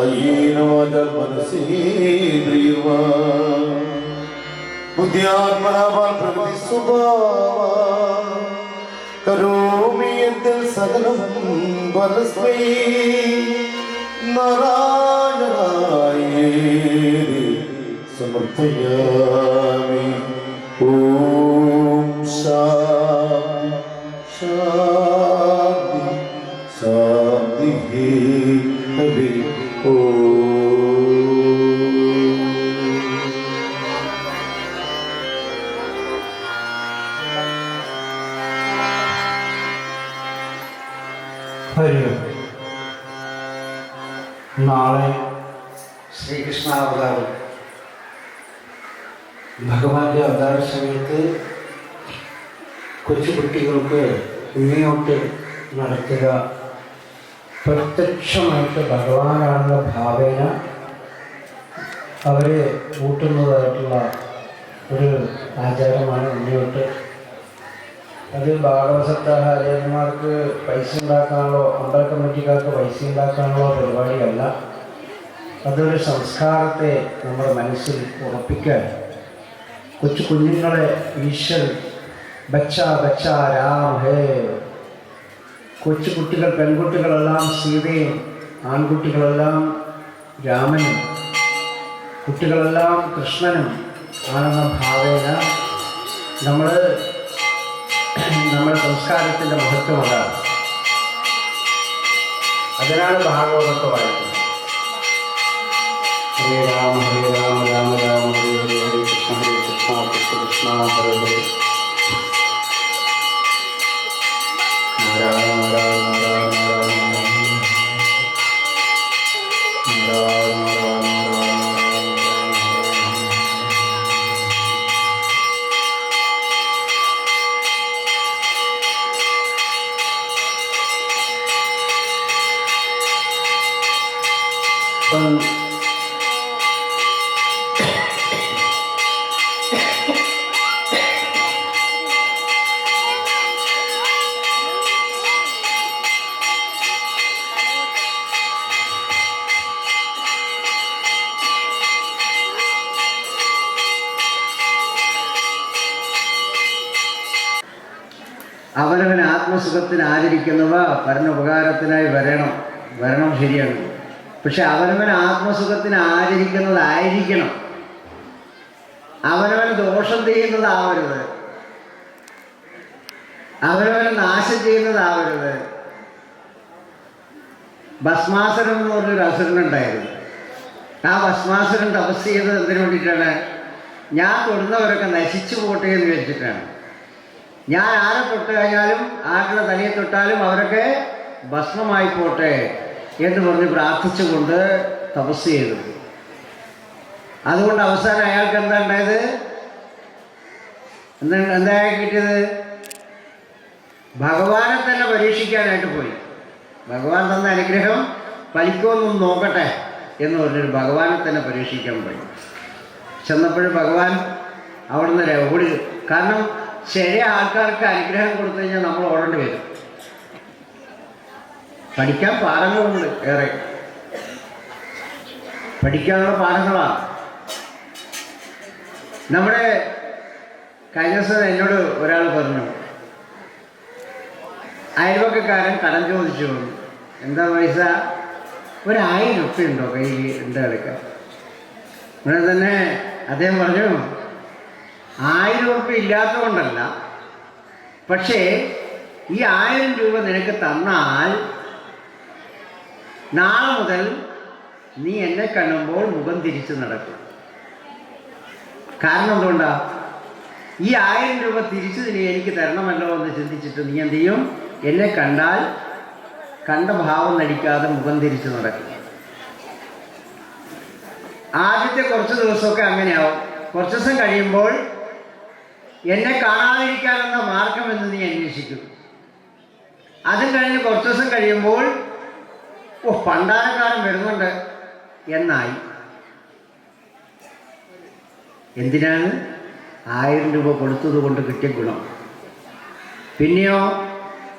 कायेन वाचा मनसेन्द्रियर्वा बुद्ध्यात्मना वा प्रकृति स्वभावा करोमि यद् सकलं परस्मै नारायणाय समर्पयामि। ॐ शान्ति शान्ति हरि നാളെ ശ്രീകൃഷ്ണാവതാരം. ഭഗവാന്റെ അവതാര സമയത്ത് കൊച്ചുകുട്ടികൾക്ക് ഇങ്ങോട്ട് നടത്തുക പ്രത്യക്ഷമായിട്ട് ഭഗവാനാണെന്ന ഭാവേന അവരെ കൂട്ടുന്നതായിട്ടുള്ള ഒരു ആചാരമാണ് ഇങ്ങോട്ട്. അത് ഭാഗവതസപ്താഹാചാര്യന്മാർക്ക് പൈസ ഉണ്ടാക്കാനുള്ള, അമ്പല കമ്മിറ്റിക്കാർക്ക് പൈസ ഉണ്ടാക്കാനുള്ള പരിപാടിയല്ല. അതൊരു സംസ്കാരത്തെ നമ്മുടെ മനസ്സിൽ ഉറപ്പിക്കാൻ, കൊച്ചു കുഞ്ഞുങ്ങളെ ഈശ്വരൻ ബച്ച ബച്ച രാം ഹേ, കൊച്ചു കുട്ടികൾ പെൺകുട്ടികളെല്ലാം സീതയും ആൺകുട്ടികളെല്ലാം രാമനും കുട്ടികളെല്ലാം കൃഷ്ണനും ആണെന്ന ഭാവേന നമ്മുടെ സംസ്കാരത്തിൻ്റെ മഹത്വം അതാണ്. അതിനാണ് ഭാഗവതമൊക്കെ വായിക്കുന്നത്. ഹരേ രാമ രാമ രാമ ഹരേ ഹരേ, ഹരേ കൃഷ്ണ കൃഷ്ണ കൃഷ്ണ ഹരേ ഹരേ, നാരായണ നാരായണ അവനവൻ ആത്മസുഖത്തിന് ആചരിക്കുന്നവ പരനുപകാരത്തിനായി വരണം ശരിയാണ്. പക്ഷെ അവനവൻ ആത്മസുഖത്തിന് ആചരിക്കുന്നതായിരിക്കണം, അവനവൻ ദോഷം ചെയ്യുന്നതാവരുത്, അവനവൻ നാശം ചെയ്യുന്നതാവരുത്. ഭസ്മാസുരൻ എന്ന് പറഞ്ഞൊരു അസുരനുണ്ടായിരുന്നു. ആ ഭസ്മാസുരൻ തപസ് ചെയ്തത് എന്തിനു വേണ്ടിയിട്ടാണ്? ഞാൻ തൊടുന്നവരൊക്കെ നശിച്ചു പോട്ടെ എന്ന് വെച്ചിട്ടാണ്. ഞാൻ ആരെ തൊട്ട് കഴിഞ്ഞാലും, ആരുടെ തലയെ തൊട്ടാലും അവരൊക്കെ ഭസ്മമായി പോട്ടെ എന്ന് പറഞ്ഞ് പ്രാർത്ഥിച്ചുകൊണ്ട് തപസ് ചെയ്തു. അതുകൊണ്ട് അവസാനം അയാൾക്ക് എന്താ ഉണ്ടായത്? എന്താ കിട്ടിയത്? ഭഗവാനെ തന്നെ പരീക്ഷിക്കാനായിട്ട് പോയി. ഭഗവാൻ തന്ന അനുഗ്രഹം ഫലിക്കുമെന്നൊന്ന് നോക്കട്ടെ എന്ന് പറഞ്ഞൊരു ഭഗവാനെ തന്നെ പരീക്ഷിക്കാൻ പോയി. ചെന്നപ്പോഴും ഭഗവാൻ അവിടുന്ന് ഓടി. കാരണം ശരി ആൾക്കാർക്ക് അനുഗ്രഹം കൊടുത്തു കഴിഞ്ഞാൽ നമ്മൾ ഓടേണ്ടി വരും. പഠിക്കാൻ പാഠങ്ങളുണ്ട്, ഏറെ പഠിക്കാനുള്ള പാഠങ്ങളാണ്. നമ്മുടെ കഴിഞ്ഞ ദിവസം എന്നോട് ഒരാൾ പറഞ്ഞു, അയൽവക്കക്കാരൻ കടം ചോദിച്ചു. എന്താ പൈസ? 1000 രൂപ ഉണ്ടോ കയ്യിൽ? എന്താ കളിക്കാം? ഇവിടെ തന്നെ അദ്ദേഹം പറഞ്ഞു, 1000 രൂപ ഇല്ലാത്തത് കൊണ്ടല്ല, പക്ഷേ ഈ 1000 രൂപ നിനക്ക് തന്നാൽ നാളെ മുതൽ നീ എന്നെ കാണുമ്പോൾ മുഖം തിരിച്ച് നടക്കും. കാരണം എന്തുകൊണ്ടാ? ഈ 1000 രൂപ തിരിച്ചു നീ എനിക്ക് തരണമല്ലോ എന്ന് ചിന്തിച്ചിട്ട് നീ എന്ത് ചെയ്യും? എന്നെ കണ്ടാൽ കണ്ട ഭാവം നടിക്കാതെ മുഖം തിരിച്ച് നടക്കും. ആദ്യത്തെ കുറച്ച് ദിവസമൊക്കെ അങ്ങനെയാവും. കുറച്ച് ദിവസം കഴിയുമ്പോൾ എന്നെ കാണാതിരിക്കാനെന്ന മാർഗമെന്ന് നീ അന്വേഷിക്കും. അതും കഴിഞ്ഞ് കുറച്ച് ദിവസം കഴിയുമ്പോൾ പണ്ടാരക്കാലം വരുന്നുണ്ട് എന്നായി. എന്തിനാണ്? 1000 രൂപ കൊടുത്തത് കൊണ്ട് കിട്ടിയ ഗുണം. പിന്നെയോ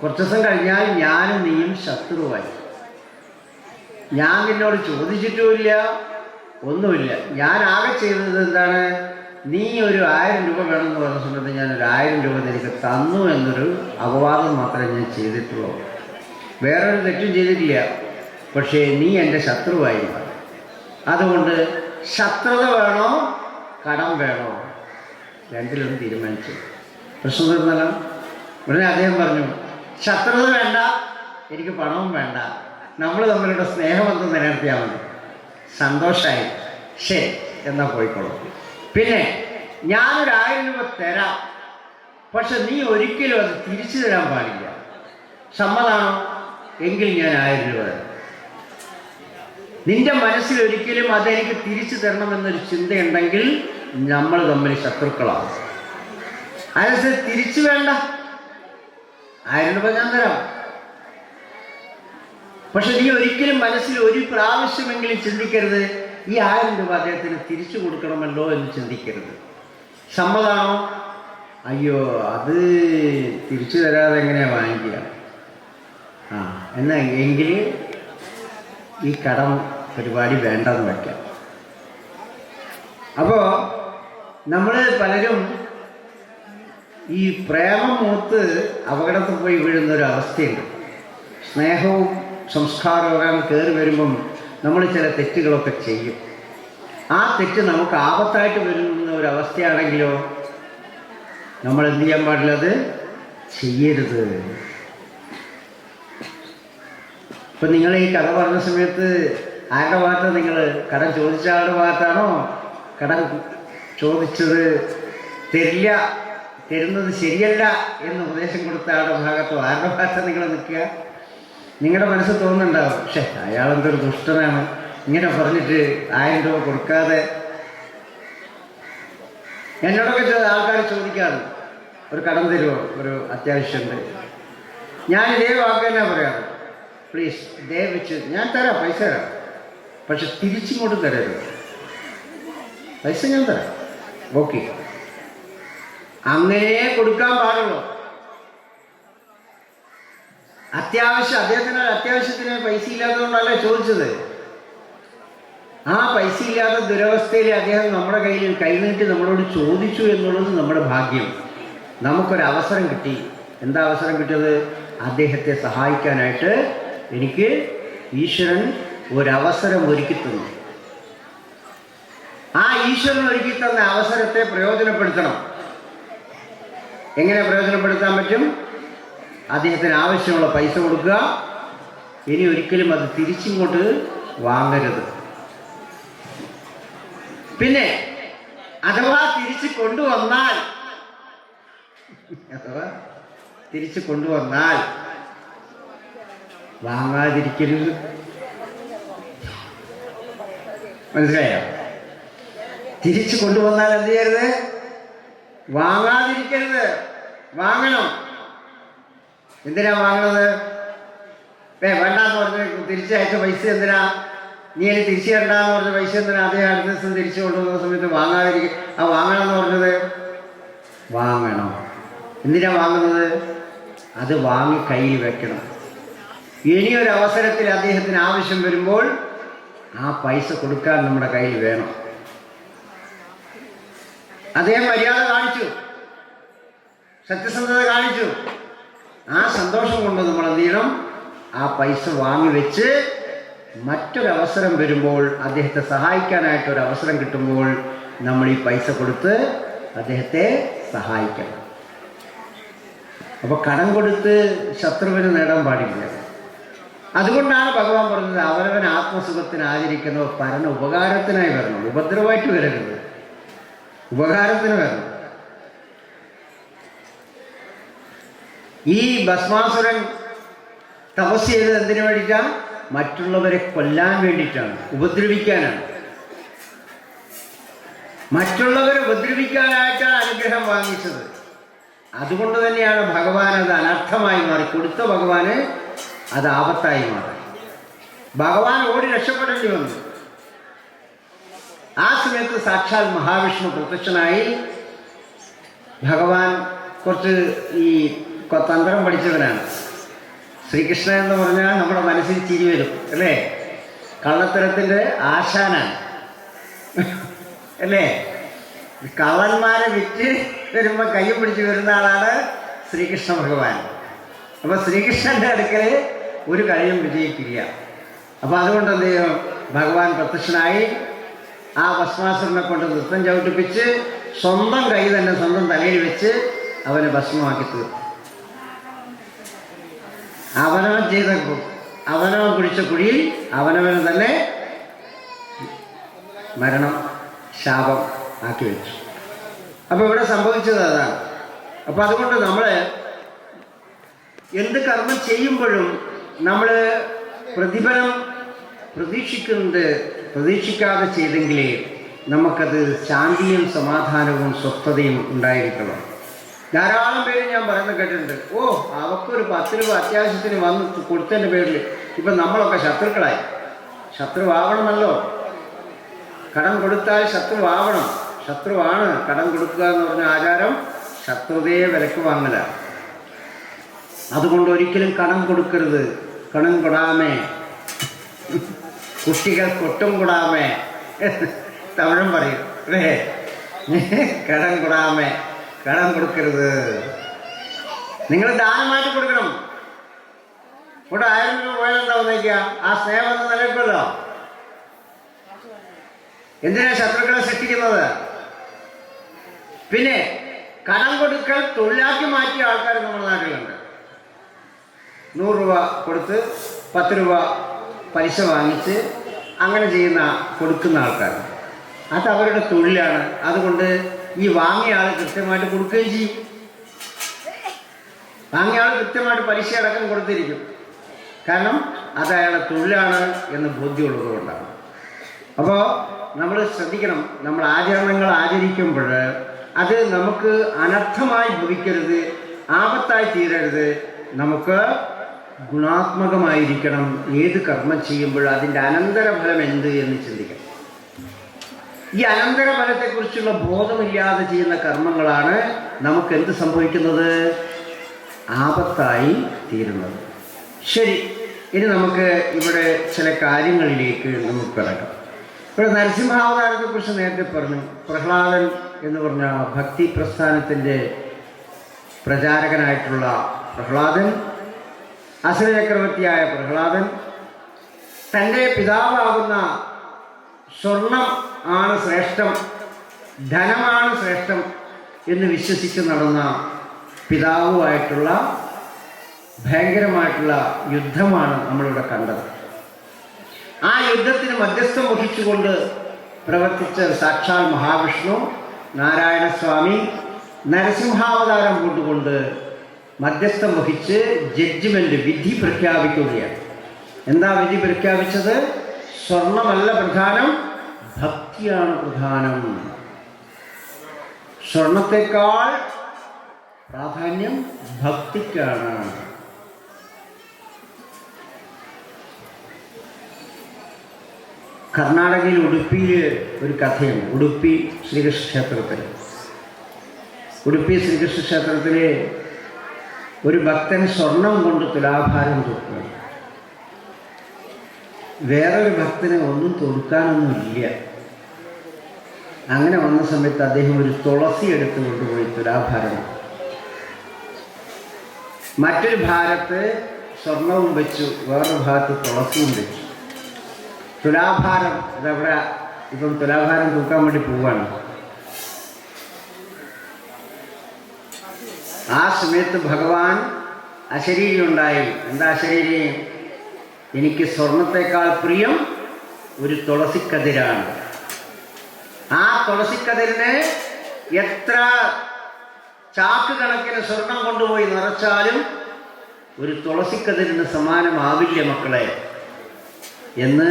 കുറച്ച് ദിവസം കഴിഞ്ഞാൽ ഞാനും നീയും ശത്രുവായി. ഞാൻ നിന്നോട് ചോദിച്ചിട്ടുമില്ല, ഒന്നുമില്ല. ഞാൻ ആകെ ചെയ്തത് എന്താണ്, നീ ഒരു 1000 രൂപ വേണമെന്ന് പറഞ്ഞ സമയത്ത് ഞാൻ ഒരു 1000 രൂപ നിനക്ക് തന്നു എന്നൊരു അപവാദം മാത്രമേ ഞാൻ ചെയ്തിട്ടുള്ളൂ. വേറൊരു തെറ്റും ചെയ്തിട്ടില്ല. പക്ഷേ നീ എൻ്റെ ശത്രുവായി മാറി. അതുകൊണ്ട് ശത്രുത വേണോ കടം വേണോ, രണ്ടിലൊന്നും തീരുമാനിച്ചു. പ്രശ്നം തീർന്നല്ലോ. ഉടനെ അദ്ദേഹം പറഞ്ഞു, ശത്രുത വേണ്ട, എനിക്ക് പണവും വേണ്ട, നമ്മൾ തമ്മിലുള്ള സ്നേഹബന്ധം നിലനിർത്തിയാൽ മതി. സന്തോഷമായി, ശരി എന്നാൽ പോയിക്കോളൂ. പിന്നെ ഞാനൊരു 1000 രൂപ തരാം, പക്ഷെ നീ ഒരിക്കലും അത് തിരിച്ചു തരാൻ പാടില്ല. സമ്മതമാണോ? എങ്കിൽ ഞാൻ 1000 രൂപ തരാം. നിന്റെ മനസ്സിൽ ഒരിക്കലും അതെനിക്ക് തിരിച്ചു തരണമെന്നൊരു ചിന്തയുണ്ടെങ്കിൽ നമ്മൾ തമ്മിൽ ശത്രുക്കളാണ്. അതനുസരിച്ച് തിരിച്ചു വേണ്ട, 1000 രൂപ ഞാൻ തരാം. പക്ഷെ നീ ഒരിക്കലും മനസ്സിൽ ഒരു പ്രാവശ്യമെങ്കിലും ചിന്തിക്കരുത് ഈ 1000 രൂപ അദ്ദേഹത്തിന് തിരിച്ചു കൊടുക്കണമല്ലോ എന്ന് ചിന്തിക്കരുത്. സമ്മതമാണോ? അയ്യോ, അത് തിരിച്ചു തരാതെ എങ്ങനെയാണ് വാങ്ങിക്കുക? എങ്കിൽ ഈ കടം പരിപാടി വേണ്ടെന്ന് വയ്ക്കാം. അപ്പോൾ നമ്മൾ പലരും ഈ പ്രേമം മൂത്ത് അപകടത്തിൽ പോയി വീഴുന്നൊരവസ്ഥയുണ്ട്. സ്നേഹവും സംസ്കാരവും കയറി വരുമ്പം നമ്മൾ ചില തെറ്റുകളൊക്കെ ചെയ്യും. ആ തെറ്റ് നമുക്ക് ആപത്തായിട്ട് വരുന്ന ഒരവസ്ഥയാണെങ്കിലോ നമ്മൾ എന്ത് ചെയ്യാൻ പാടില്ലത് ചെയ്യരുത്. ഇപ്പം നിങ്ങൾ ഈ കട പറഞ്ഞ സമയത്ത് ആരുടെ ഭാഗത്താണ്? നിങ്ങൾ കടം ചോദിച്ച ആളുടെ ഭാഗത്താണോ? കടം ചോദിച്ചത് തരുന്നത് ശരിയല്ല എന്ന് ഉപദേശം കൊടുത്ത ആളുടെ ഭാഗത്തോ ആരുടെ ഭാഗത്താണ് നിങ്ങൾ നിൽക്കുക? നിങ്ങളുടെ മനസ്സിൽ തോന്നുന്നുണ്ടാവും, പക്ഷേ അയാളെന്തൊരു ദുഷ്ടനാണ്, ഇങ്ങനെ പറഞ്ഞിട്ട് 1000 രൂപ കൊടുക്കാതെ. എന്നോടൊക്കെ ആൾക്കാർ ചോദിക്കാറുണ്ട്, ഒരു കടം തരുമോ, ഒരു അത്യാവശ്യമുണ്ട്. ഞാൻ ഇതേ വാക്ക് തന്നെ പറയാറ്, പ്ലീസ് ദയവെച്ച് ഞാൻ തരാം, പൈസ തരാം, പക്ഷെ തിരിച്ചിങ്ങോട്ട് തരരുത്. പൈസ ഞാൻ തരാം, ഓക്കെ, അങ്ങനെ കൊടുക്കാൻ പാടുള്ളൂ. അദ്ദേഹത്തിന് അത്യാവശ്യത്തിന് പൈസ ഇല്ലാത്തതുകൊണ്ടല്ല ചോദിച്ചത്. ആ പൈസ ഇല്ലാത്ത ദുരവസ്ഥയിൽ അദ്ദേഹം നമ്മുടെ കയ്യിൽ കൈനീട്ടി നമ്മളോട് ചോദിച്ചു എന്നുള്ളത് നമ്മുടെ ഭാഗ്യം. നമുക്കൊരവസരം കിട്ടി. എന്താ അവസരം കിട്ടിയത്? അദ്ദേഹത്തെ സഹായിക്കാനായിട്ട് എനിക്ക് ഈശ്വരൻ ഒരവസരം ഒരുക്കി തന്നു. ആ ഈശ്വരൻ ഒരുക്കി തന്ന അവസരത്തെ പ്രയോജനപ്പെടുത്തണം. എങ്ങനെ പ്രയോജനപ്പെടുത്താൻ പറ്റും? അദ്ദേഹത്തിന് ആവശ്യമുള്ള പൈസ കൊടുക്കുക, ഇനി ഒരിക്കലും അത് തിരിച്ചിങ്ങോട്ട് വാങ്ങരുത്. പിന്നെ അഥവാ തിരിച്ചു കൊണ്ടുവന്നാൽ വാങ്ങാതിരിക്കരുത്. മനസ്സിലായോ? തിരിച്ചു കൊണ്ടുവന്നാൽ എന്ത് ചെയ്യരുത്? വാങ്ങാതിരിക്കരുത്, വാങ്ങണം. എന്തിനാ വാങ്ങണത്? വേണ്ടാന്ന് പറഞ്ഞ് തിരിച്ചയച്ച പൈസ എന്തിനാ? നീ എനിക്ക് തിരിച്ചു തരണ്ടാന്ന് പറഞ്ഞ പൈസ എന്തിനാ? അതേ അടുത്ത ദിവസം തിരിച്ചു കൊണ്ടുവന്ന സമയത്ത് വാങ്ങാതിരിക്കും. വാങ്ങണം എന്ന് പറഞ്ഞത് വാങ്ങണം. എന്തിനാ വാങ്ങുന്നത്? അത് വാങ്ങി കയ്യിൽ വെക്കണം. ഇനിയൊരവസരത്തിൽ അദ്ദേഹത്തിന് ആവശ്യം വരുമ്പോൾ ആ പൈസ കൊടുക്കാൻ നമ്മുടെ കയ്യിൽ വേണം. അദ്ദേഹം മര്യാദ കാണിച്ചു, സത്യസന്ധത കാണിച്ചു. ആ സന്തോഷം കൊണ്ട് നമ്മൾ എന്ത് ചെയ്യണം? ആ പൈസ വാങ്ങി വെച്ച് മറ്റൊരവസരം വരുമ്പോൾ, അദ്ദേഹത്തെ സഹായിക്കാനായിട്ടൊരവസരം കിട്ടുമ്പോൾ നമ്മൾ ഈ പൈസ കൊടുത്ത് അദ്ദേഹത്തെ സഹായിക്കണം. അപ്പോൾ കടം കൊടുത്ത് ശത്രുവിന് നേടാൻ പാടില്ല. അതുകൊണ്ടാണ് ഭഗവാൻ പറഞ്ഞത്, അവനവൻ ആത്മസുഖത്തിന് ആചരിക്കുന്നവ പരന ഉപകാരത്തിനായി വരണം, ഉപദ്രവമായിട്ട് വരരുത്, ഉപകാരത്തിന് വരണം. ഈ ഭസ്മാസുരൻ തപസ് ചെയ്തത് എന്തിനു വേണ്ടിയിട്ടാണ്? മറ്റുള്ളവരെ കൊല്ലാൻ വേണ്ടിയിട്ടാണ്, ഉപദ്രവിക്കാനാണ്. മറ്റുള്ളവരെ ഉപദ്രവിക്കാനായിട്ടാണ് അനുഗ്രഹം വാങ്ങിച്ചത്. അതുകൊണ്ട് തന്നെയാണ് ഭഗവാൻ അത് അനർത്ഥമായി മാറി. കൊടുത്ത ഭഗവാന് അത് ആപത്തായി മാറി. ഭഗവാൻ ഓടി രക്ഷപ്പെടേണ്ടി വന്നു. ആ സമയത്ത് സാക്ഷാൽ മഹാവിഷ്ണു പ്രത്യക്ഷനായി. ഭഗവാൻ കുറച്ച് ഈ തന്ത്രം പഠിച്ചവനാണ്. ശ്രീകൃഷ്ണൻ എന്ന് പറഞ്ഞാൽ നമ്മുടെ മനസ്സിൽ ചിരി വരും, അല്ലേ? കള്ളത്തരത്തിൻ്റെ ആശാനാണ് അല്ലേ? കള്ളന്മാരെ വിറ്റ് വരുമ്പോൾ കയ്യും പിടിച്ച് വരുന്ന ആളാണ് ശ്രീകൃഷ്ണ ഭഗവാൻ. അപ്പോൾ ശ്രീകൃഷ്ണൻ്റെ അടുക്കൽ ഒരു കളിയും വിജയിക്കില്ല. അപ്പോൾ അതുകൊണ്ട് എന്ത് ചെയ്യും? ഭഗവാൻ പ്രത്യക്ഷനായി ആ ഭസ്മാസുരനെ കൊണ്ട് നൃത്തം ചവിട്ടിപ്പിച്ച് സ്വന്തം കൈ തന്നെ സ്വന്തം തലയിൽ വെച്ച് അവനെ ഭസ്മമാക്കി തീർക്കും. അവനവൻ ചെയ്ത അവനവൻ കുഴിച്ച കുഴിയിൽ അവനവൻ തന്നെ മരണം ശാപം ആക്കി വെച്ചു. അപ്പോൾ ഇവിടെ സംഭവിച്ചത് അതാണ്. അപ്പോൾ അതുകൊണ്ട് നമ്മൾ എന്ത് കർമ്മം ചെയ്യുമ്പോഴും നമ്മൾ പ്രതിഫലം പ്രതീക്ഷിക്കാതെ ചെയ്തെങ്കിലേ നമുക്കത് ശാന്തിയും സമാധാനവും സ്വസ്ഥതയും ഉണ്ടായിരിക്കണം. ധാരാളം പേര് ഞാൻ പറയുന്നത് കേട്ടിട്ടുണ്ട്, ഓ അവക്കൊരു 10 രൂപ അത്യാവശ്യത്തിന് വന്ന് കൊടുത്തതിൻ്റെ പേരിൽ ഇപ്പം നമ്മളൊക്കെ ശത്രുക്കളായി. ശത്രുവാവണമല്ലോ, കടം കൊടുത്താൽ ശത്രുവാവണം. ശത്രുവാണ് കടം കൊടുക്കുക എന്ന് പറഞ്ഞ ആചാരം. ശത്രുതയെ വിലക്ക് വാങ്ങലാണ്. അതുകൊണ്ട് ഒരിക്കലും കടം കൊടുക്കരുത്. കടം കൊടാമേ, കുട്ടികൾ കൊട്ടും കൊടാമേ തമിഴും പറയും അല്ലേ? കടം കൊടാമേ, കടം കൊടുക്കരുത്. നിങ്ങൾ ദാനമായിട്ട് കൊടുക്കണം. ഇവിടെ 1000 രൂപ പോയാലെന്താവും നോക്കുക, ആ സ്നേഹം എന്ന് നിലനിൽക്കുമല്ലോ. എന്തിനാ ശത്രുക്കളെ സൃഷ്ടിക്കുന്നത്? പിന്നെ കടം കൊടുക്കൽ തൊഴിലാക്കി മാറ്റിയ ആൾക്കാർ നമ്മുടെ നാട്ടിലുണ്ട്. 100 രൂപ കൊടുത്ത് 10 രൂപ പലിശ വാങ്ങിച്ച് അങ്ങനെ കൊടുക്കുന്ന ആൾക്കാർ. അത് അവരുടെ തൊഴിലാണ്. അതുകൊണ്ട് ഈ വാങ്ങിയ ആൾ കൃത്യമായിട്ട് കൊടുക്കുകയും ചെയ്യും. വാങ്ങിയ ആൾ കൃത്യമായിട്ട് പലിശ അടക്കം കൊടുത്തിരിക്കും. കാരണം അത് അയാളുടെ തൊഴിലാണ് എന്ന് ബോധ്യമുള്ളത് കൊണ്ടാണ്. അപ്പോൾ നമ്മൾ ശ്രദ്ധിക്കണം. നമ്മൾ ആചരണങ്ങൾ ആചരിക്കുമ്പോൾ അത് നമുക്ക് അനർത്ഥമായി ഭവിക്കരുത്, ആപത്തായി തീരരുത്. നമുക്ക് ഗുണാത്മകമായിരിക്കണം. ഏത് കർമ്മം ചെയ്യുമ്പോഴും അതിൻ്റെ അനന്തരഫലം എന്ത് എന്ന് ചിന്തിക്കണം. ഈ അനന്തരഫലത്തെക്കുറിച്ചുള്ള ബോധമില്ലാതെ ചെയ്യുന്ന കർമ്മങ്ങളാണ് നമുക്ക് എന്ത് സംഭവിക്കുന്നത്? ആപത്തായി തീരുന്നത്. ശരി, ഇനി നമുക്ക് ഇവിടെ ചില കാര്യങ്ങളിലേക്ക് നമുക്ക് കിടക്കാം. ഇവിടെ നരസിംഹാവതാരത്തെക്കുറിച്ച് നേരത്തെ പറഞ്ഞു. പ്രഹ്ലാദൻ എന്ന് പറഞ്ഞ ഭക്തി പ്രസ്ഥാനത്തിൻ്റെ പ്രചാരകനായിട്ടുള്ള പ്രഹ്ലാദൻ, അസുരചക്രവർത്തിയായ പ്രഹ്ലാദൻ, തൻ്റെ പിതാവാകുന്ന സ്വർണം ആണ് ശ്രേഷ്ഠം, ധനമാണ് ശ്രേഷ്ഠം എന്ന് വിശ്വസിച്ച് നടന്ന പിതാവുമായിട്ടുള്ള ഭയങ്കരമായിട്ടുള്ള യുദ്ധമാണ് നമ്മളിവിടെ കണ്ടത്. ആ യുദ്ധത്തിന് മധ്യസ്ഥം വഹിച്ചുകൊണ്ട് പ്രവർത്തിച്ച സാക്ഷാൽ മഹാവിഷ്ണു നാരായണസ്വാമി നരസിംഹാവതാരം കൊണ്ടുകൊണ്ട് മധ്യസ്ഥം വഹിച്ച് ജഡ്ജ്മെന്റ് വിധി പ്രഖ്യാപിക്കുകയാണ്. എന്താ വിധി പ്രഖ്യാപിച്ചത്? സ്വർണമല്ല പ്രധാനം, ഭക്തിയാണ് പ്രധാനം. സ്വർണത്തെക്കാൾ പ്രാധാന്യം ഭക്തിക്കാണ്. കർണാടകയിൽ ഉടുപ്പിയിൽ ഒരു കഥയുണ്ട്. ഉടുപ്പി ശ്രീകൃഷ്ണ ക്ഷേത്രത്തിൽ ഒരു ഭക്തൻ സ്വർണം കൊണ്ട് തുലാഭാരം തൂക്കുക. വേറൊരു ഭക്തന് ഒന്നും തൊടുക്കാനൊന്നുമില്ല. അങ്ങനെ വന്ന സമയത്ത് അദ്ദേഹം ഒരു തുളസി എടുത്ത് കൊണ്ടുപോയി തുലാഭാരം. മറ്റൊരു ഭാഗത്ത് സ്വർണവും വെച്ചു, വേറൊരു ഭാഗത്ത് തുളസിയും വെച്ചു. തുലാഭാരം ഇതവിടെ ഇപ്പം തുലാഭാരം തൂക്കാൻ വേണ്ടി പോവാണ്. ആ സമയത്ത് ഭഗവാൻ അശരീരി ഉണ്ടായി. എന്താ അശരീരി? എനിക്ക് സ്വർണത്തെക്കാൾ പ്രിയം ഒരു തുളസിക്കതിരാണ്. ആ തുളസിക്കതിരിനെ എത്ര ചാക്ക് കണക്കിന് സ്വർണം കൊണ്ടുപോയി നിറച്ചാലും ഒരു തുളസിക്കതിരിന് സമാനമാവില്ല മക്കളെ എന്ന്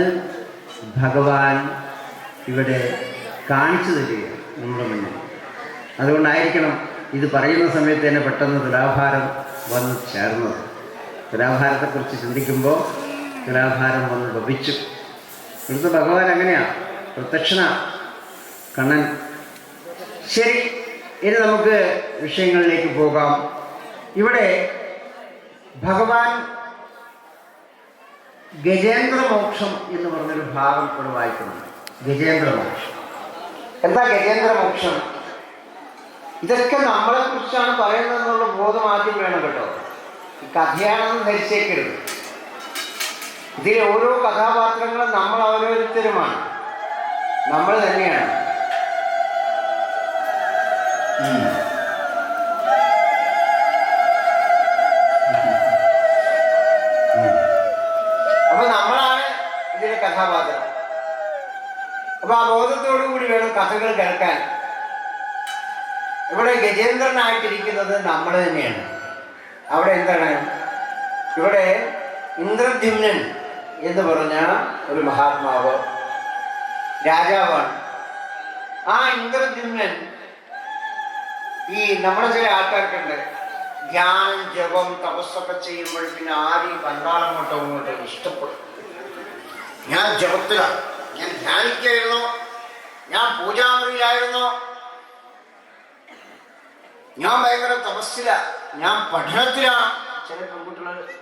ഭഗവാൻ ഇവിടെ കാണിച്ചു തരികയാണ് നമ്മുടെ മുന്നിൽ. അതുകൊണ്ടായിരിക്കണം ഇത് പറയുന്ന സമയത്ത് തന്നെ പെട്ടെന്ന് തുലാഭാരം വന്ന് ചേർന്നത്. തുലാഭാരത്തെക്കുറിച്ച് ചിന്തിക്കുമ്പോൾ തുലാഭാരം വന്ന് ഭവിച്ചു. ഇവിടുത്തെ ഭഗവാൻ അങ്ങനെയാണ്, പ്രത്യക്ഷന കണ്ണൻ. ശരി, ഇനി നമുക്ക് വിഷയങ്ങളിലേക്ക് പോകാം. ഇവിടെ ഭഗവാൻ ഗജേന്ദ്രമോക്ഷം എന്ന് പറഞ്ഞൊരു ഭാഗം ഇവിടെ വായിക്കുന്നുണ്ട്. ഗജേന്ദ്രമോക്ഷം എന്താ ഗജേന്ദ്രമോക്ഷം? ഇതൊക്കെ നമ്മളെ കുറിച്ചാണ് പറയുന്നതെന്നുള്ള ബോധം ആദ്യം വേണം കേട്ടോ. ഈ കഥയാണെന്ന് ധരിച്ചേക്കരുത്. ഇതിലെ ഓരോ കഥാപാത്രങ്ങളും നമ്മൾ ഓരോരുത്തരുമാണ്, നമ്മൾ തന്നെയാണ്. അപ്പൊ നമ്മളാണ് ഇതിലെ കഥാപാത്രം. അപ്പൊ ആ ബോധത്തോടു കൂടി വേണം കഥകൾ കേൾക്കാൻ. ഇവിടെ ഗജേന്ദ്രനായിട്ടിരിക്കുന്നത് നമ്മൾ തന്നെയാണ്. അവിടെ എന്താണ്? ഇവിടെ ഇന്ദ്രദ്യുമ്നൻ എന്ന് പറഞ്ഞ ഒരു മഹാത്മാവ് രാജാവാണ്. ആ ഇന്ദ്രദ്യുമ്നൻ ഈ നമ്മുടെ ചില ആൾക്കാർക്കുണ്ട്, ധ്യാനം ജപം തപസ്സൊക്കെ ചെയ്യുമ്പോൾ പിന്നെ ആരെയും കണ്ടാളങ്ങോട്ടോ ഇങ്ങോട്ടോ ഇഷ്ടപ്പെടും. ഞാൻ ജപത്തിലാണ്, ഞാൻ ധ്യാനിക്കായിരുന്നോ, ഞാൻ പൂജാമുറിയിലായിരുന്നോ, ഞാൻ ഭയങ്കര തപസ്സില, ഞാൻ പഠനത്തിലാണ്. ചില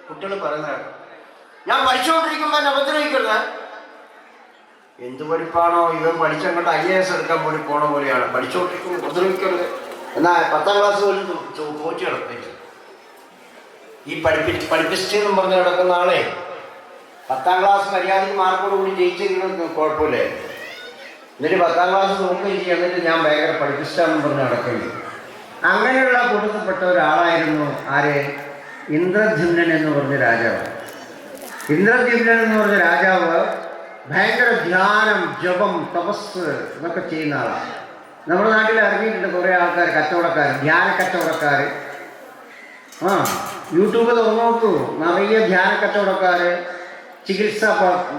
കുട്ടികൾ പറയുന്നതാണ്, ഞാൻ പഠിച്ചുകൊണ്ടിരിക്കുമ്പോൾ ഉപദ്രവിക്കരുത്. എന്ത് പഠിപ്പാണോ ഇവൻ പഠിച്ചങ്ങോട്ട് IAS എടുക്കാൻ വേണ്ടി പോണ പോലെയാണ്. പഠിച്ചുകൊണ്ടിരിക്കുമ്പോൾ ഉപദ്രവിക്കരുത്. എന്നാൽ 10ാം ക്ലാസ് പോലും തോറ്റു കിടപ്പില്ല. ഈ പഠിപ്പിച്ചെന്നും പറഞ്ഞ് കിടക്കുന്ന ആളെ 10ാം ക്ലാസ് മര്യാദയ്ക്ക് മാർക്കോട് കൂടി ജയിച്ചെങ്കിലും കുഴപ്പമില്ലേ. എന്നിട്ട് 10ാം ക്ലാസ് നോക്കുകയും ചെയ്യും. എന്നിട്ട് ഞാൻ ഭയങ്കര പഠിപ്പിച്ചാന്നും പറഞ്ഞ് നടക്കുന്നത്. അങ്ങനെയുള്ള കൂട്ടത്തിൽപ്പെട്ട ഒരാളായിരുന്നു ആര്? ഇന്ദ്രദ്യുമ്നൻ എന്ന് പറഞ്ഞ രാജാവ്. ഇന്ദ്രദ്യുമ്നൻ എന്ന് പറഞ്ഞ രാജാവ് ഭയങ്കര ധ്യാനം ജപം തപസ് ഇതൊക്കെ ചെയ്യുന്ന ആളാണ്. നമ്മുടെ നാട്ടിൽ ഇറങ്ങിയിട്ടുണ്ട് കുറേ ആൾക്കാർ, കച്ചവടക്കാർ, ധ്യാന കച്ചവടക്കാർ. യൂട്യൂബ് തുറന്നു നോക്കൂ, നിറയെ ധ്യാന കച്ചവടക്കാർ, ചികിത്സ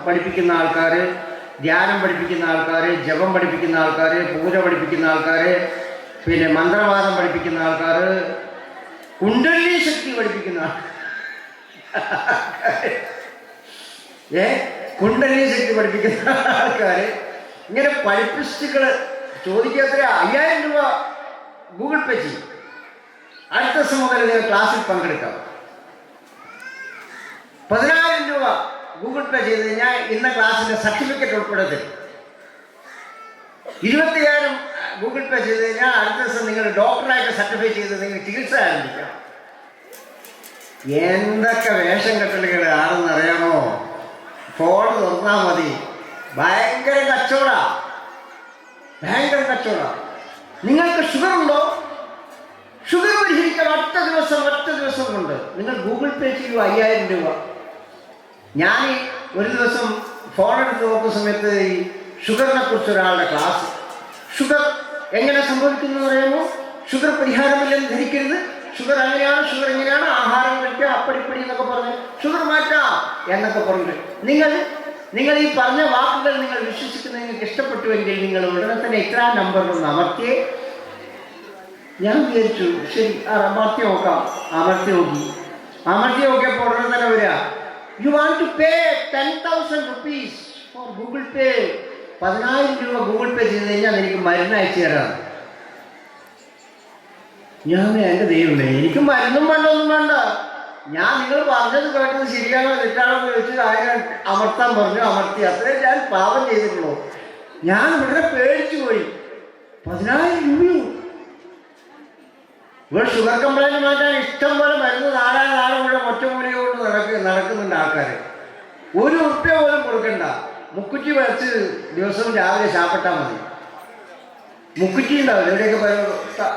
പഠിപ്പിക്കുന്ന ആൾക്കാർ, ധ്യാനം പഠിപ്പിക്കുന്ന ആൾക്കാർ, ജപം പഠിപ്പിക്കുന്ന ആൾക്കാർ, പൂജ പഠിപ്പിക്കുന്ന ആൾക്കാർ, പിന്നെ മന്ത്രവാദം പഠിപ്പിക്കുന്ന ആൾക്കാർ, കുണ്ടലിനി ശക്തി പഠിപ്പിക്കുന്ന കുണ്ടലിനി ശക്തി പഠിപ്പിക്കുന്ന ആൾക്കാർ. ഇങ്ങനെ പഠിപ്പിസ്റ്റുകൾ ചോദിക്കാത്ര 5000 രൂപ ഗൂഗിൾ പേ ചെയ്യും. അടുത്ത ദിവസം മുതൽ നിങ്ങൾ ക്ലാസ്സിൽ പങ്കെടുക്കാം. 10000 രൂപ ഗൂഗിൾ പേ ചെയ്ത് കഴിഞ്ഞാൽ ഇന്ന ക്ലാസ്സിൻ്റെ സർട്ടിഫിക്കറ്റ് ഉൾപ്പെടെ തരും. 25000 ഗൂഗിൾ പേ ചെയ്ത് കഴിഞ്ഞാൽ അടുത്ത ദിവസം നിങ്ങൾ ഡോക്ടറായിട്ട് സർട്ടിഫൈ ചെയ്ത് നിങ്ങൾ ചികിത്സ ആരംഭിക്കാം. എന്തൊക്കെ വേഷം കെട്ടലുകൾ ആണെന്ന് അറിയാമോ? ഫോൺ തുറന്നാൽ മതി, ഭയങ്കര കച്ചവടാ, ഭയങ്കര കച്ചവടാ. നിങ്ങൾക്ക് ഷുഗർ ഉണ്ടോ? ഷുഗർ പരിഹരിക്കാൻ ഒറ്റ ദിവസം കൊണ്ട് നിങ്ങൾ ഗൂഗിൾ പേ ചെയ്യൂ 5000 രൂപ. ഞാൻ ഒരു ദിവസം ഫോൺ എടുത്ത് നോക്കുന്ന സമയത്ത് ഈ ഷുഗറിനെ കുറിച്ച് ഒരാളുടെ ക്ലാസ്, ഷുഗർ എങ്ങനെ സംഭവിക്കുന്നു അറിയാമോ? ഷുഗർ പരിഹാരമില്ലെന്ന് ധരിക്കരുത്, ഷുഗർ അങ്ങനെയാണ്, ഷുഗർ ഇങ്ങനെയാണ്, ആഹാരം കഴിക്കുക അപ്പടിപ്പടി എന്നൊക്കെ പറഞ്ഞ് ഷുഗർ മാറ്റാം എന്നൊക്കെ പറഞ്ഞിട്ട് നിങ്ങൾ ഈ പറഞ്ഞ വാക്കുകൾ നിങ്ങൾ വിശ്വസിക്കുന്നത് നിങ്ങൾക്ക് ഇഷ്ടപ്പെട്ടുവെങ്കിൽ നിങ്ങൾ ഉടനെ തന്നെ ഇത്ര നമ്പറിലൊന്ന് അമർത്തിയേ. ഞാൻ വിചാരിച്ചു ശരി അമർത്തി നോക്കാം. അമർത്തി നോക്കിയപ്പോൾ ഉടനെ തന്നെ വരിക, you want to pay 10,000 rupees for Google Pay. 10000 രൂപ ഗൂഗിൾ പേ ചെയ്ത് കഴിഞ്ഞാൽ എനിക്ക് മരുന്ന് അയച്ചു തരാം. ഞാൻ എൻ്റെ ദൈവമേ, എനിക്ക് മരുന്നും വേണ്ട, ഒന്നും വേണ്ട. ഞാൻ നിങ്ങൾ പറഞ്ഞത് കേട്ടത് ശരിയാണോ തെറ്റാണോ എന്ന് ചോദിച്ചത് ആരും അമർത്താൻ പറഞ്ഞു, അമർത്തി. അത്രയും ഞാൻ പാപം ചെയ്തിട്ടുള്ളൂ. ഞാൻ വളരെ പേടിച്ചു പോയി. 10000 രൂപയോ? ഇവിടെ ഷുഗർ കംപ്ലൈൻറ്റ് മാറ്റാൻ ഇഷ്ടം പോലെ മരുന്ന് നാളെ ഇവിടെ ഒറ്റമൂലിക കൊണ്ട് നടക്കുന്നുണ്ട് ആൾക്കാർ. 1 ഉറുപ്പ്യ പോലും കൊടുക്കണ്ട. മുക്കുറ്റി വെച്ച് ദിവസവും രാവിലെ ചാപ്പിട്ടാൽ മതി. മുക്കുറ്റി ഉണ്ടാവില്ല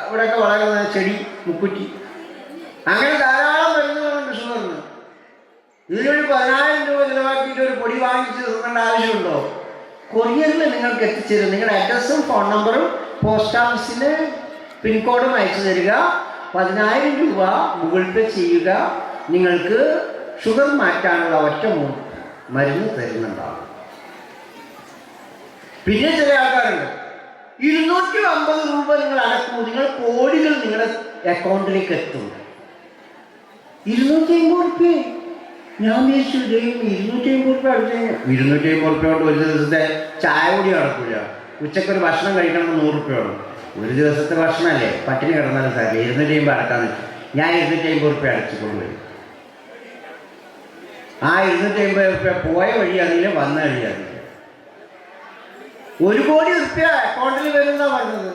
ഇവിടെയൊക്കെ വളരുന്ന ചെടി മുക്കുറ്റി. അങ്ങനെ ധാരാളം മരുന്നുകളുണ്ട് ഷുഗറിന്. ഇതിനൊരു 10000 രൂപ ചിലവാക്കിയിട്ട് ഒരു പൊടി വാങ്ങിച്ച് തിന്നേണ്ട ആവശ്യമുണ്ടോ? കൊറിയറിൽ നിങ്ങൾക്ക് എത്തിച്ചേരും. നിങ്ങളുടെ അഡ്രസ്സും ഫോൺ നമ്പറും പോസ്റ്റ് ഓഫീസിന് പിൻകോഡും അയച്ചു തരിക. 10000 രൂപ ഗൂഗിൾ പേ ചെയ്യുക. നിങ്ങൾക്ക് ഷുഗർ മാറ്റാനുള്ള ഒറ്റ മരുന്ന് തരുന്നുണ്ടാവും. പിന്നെ ചില ആൾക്കാരുണ്ട് 250 രൂപ നിങ്ങൾ അടക്കൂ, നിങ്ങൾ കോടികൾ നിങ്ങളുടെ അക്കൗണ്ടിലേക്ക് എത്തും. 250 റുപ്യ. ഞാൻ വിചാരിച്ചു 250 റുപ്യ അടിച്ചു കഴിഞ്ഞാൽ 250 റുപ്യ കൊണ്ട് ഒരു ദിവസത്തെ ചായ കൂടി നടക്കില്ല. ഉച്ചക്കൊരു ഭക്ഷണം കഴിക്കണമെന്ന് 100 റുപ്യ വേണം. ഒരു ദിവസത്തെ ഭക്ഷണമല്ലേ, പട്ടിണി കിടന്നാലും സാധിക്കും. 250 അടക്കാന്ന് വെച്ചു. ഞാൻ 250 റുപ്യ അടച്ചു കൊണ്ടുപോയി. ആ 250 പോയ വഴിയാണെങ്കിലും വന്ന വഴിയാണെങ്കിലും 1 കോടി റുപ്യ അക്കൗണ്ടിൽ വരുന്ന പറഞ്ഞത്.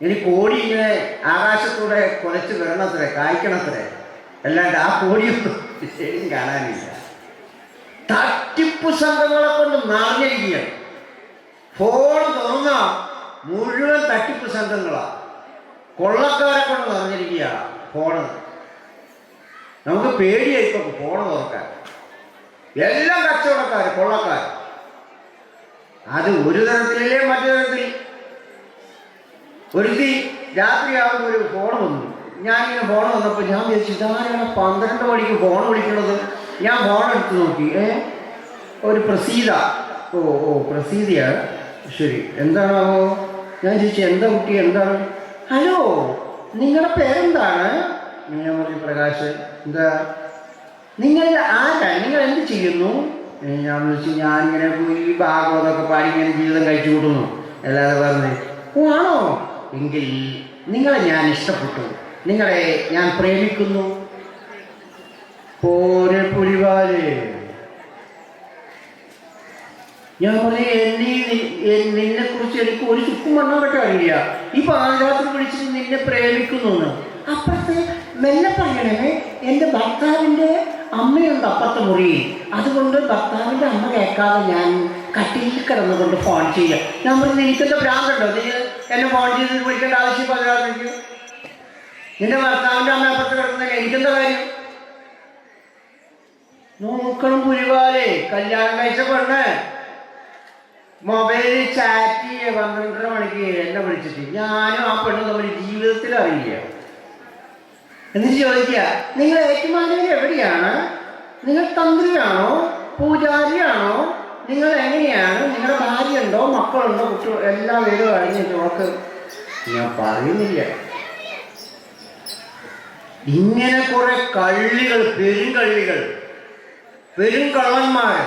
ഇനി കോടി ഇങ്ങനെ ആകാശത്തൂടെ കുറച്ച് വരണത്രേ, കായ്ക്കണത്രേ, അല്ലാണ്ട് ആ കോടിയൊന്നും ശരിയും കാണാനില്ല. തട്ടിപ്പ് സംഘങ്ങളെ കൊണ്ട് നിറഞ്ഞിരിക്കുകയാണ്. ഫോൺ തുറന്ന മുഴുവൻ തട്ടിപ്പ് സംഘങ്ങളാണ്, കൊള്ളക്കാരെ കൊണ്ട് നിറഞ്ഞിരിക്കുക ഫോണ്. നമുക്ക് പേടിയായി ഇപ്പൊ ഫോൺ തുറക്കാൻ. എല്ലാം കച്ചവടക്കാർ, കൊള്ളക്കാർ. അത് ഒരു തരത്തിലല്ലേ മറ്റു തരത്തിൽ. ഒരുത്തി രാത്രിയാകുമ്പോൾ ഒരു ഫോൺ വന്നു. ഞാനിങ്ങനെ ഫോൺ വന്നപ്പോൾ ഞാൻ വിചാരിച്ചു ഇതാരാണ് 12 മണിക്ക് ഫോൺ വിളിക്കുന്നത്. ഞാൻ ഫോൺ എടുത്ത് നോക്കി, ഒരു പ്രസീത. ഓ പ്രസീതയാണ്, ശരി, എന്താണാവോ? ഞാൻ ചോദിച്ചു എന്താ കുട്ടി, എന്താണ്? ഹലോ, നിങ്ങളുടെ പേരെന്താണ്? ഞാൻ പറഞ്ഞു പ്രകാശ്. എന്താ, നിങ്ങൾ ആരാ, നിങ്ങൾ എന്ത് ചെയ്യുന്നു? ഞാൻ വിളിച്ചു ഞാനിങ്ങനെ ഈ ഭാഗവതമൊക്കെ പാടി ഇങ്ങനെ ജീവിതം കഴിച്ചു കൂട്ടുന്നു, അല്ലാതെ പറഞ്ഞു. ഓ ആണോ, എങ്കിൽ നിങ്ങളെ ഞാൻ ഇഷ്ടപ്പെട്ടു, നിങ്ങളെ ഞാൻ പ്രേമിക്കുന്നു. പോരെ പുലിവാല്. ഞാൻ പറഞ്ഞു നിന്നെ കുറിച്ച് എനിക്ക് ഒരു ചുക്കും മണ്ണാകട്ടെ അറിയില്ല. ഈ പാതിരാത്രി വിളിച്ചിട്ട് നിന്നെ പ്രേമിക്കുന്നു. അപ്പുറത്തെ മെല്ലെ പറയണേ, എൻ്റെ ഭർത്താവിൻ്റെ അമ്മയുണ്ട് അപ്പുറത്തെ മുറിയിൽ, അതുകൊണ്ട് ഭർത്താവിൻ്റെ അമ്മ കേൾക്കാതെ ഞാൻ കട്ടിലിൽ കിടന്നുകൊണ്ട് ഫോൺ ചെയ്യാം. ഞാൻ പറഞ്ഞു എനിക്കെന്താ ഭ്രാന്തുണ്ടോ, നീ എന്നെ ഫോൺ ചെയ്ത് വിളിക്കേണ്ട ആവശ്യം പാതിരാത്രിക്ക്? നിന്റെ ഭർത്താവിൻ്റെ അമ്മ അപ്പുറത്ത് കിടക്കുന്ന എനിക്കെന്താ കാര്യം? നോക്കണം പുലിവാലേ, കല്യാണം കഴിച്ച പെണ്ണ് മൊബൈലിൽ ചാറ്റ് ചെയ്യുക 12:30 മണിക്ക് എന്നെ വിളിച്ചിട്ട്. ഞാനും ആ പെണ്ണ് നമ്മുടെ ജീവിതത്തിൽ അറിയില്ല. എന്നിട്ട് ചോദിക്കുക, നിങ്ങൾ ഏറ്റുമാനൂർ എവിടെയാണ്? നിങ്ങൾ തന്ത്രിയാണോ, പൂജാരിയാണോ, നിങ്ങൾ എങ്ങനെയാണ്, നിങ്ങളുടെ ഭാര്യ ഉണ്ടോ, മക്കളുണ്ടോ, കുട്ടികൾ എല്ലാം പേരും അറിഞ്ഞിട്ട് നോക്ക്. ഞാൻ പറയുന്നില്ല. ഇങ്ങനെ കുറെ കള്ളികൾ, പെരുങ്കള്ളികൾ, പെരുങ്കള്ളന്മാർ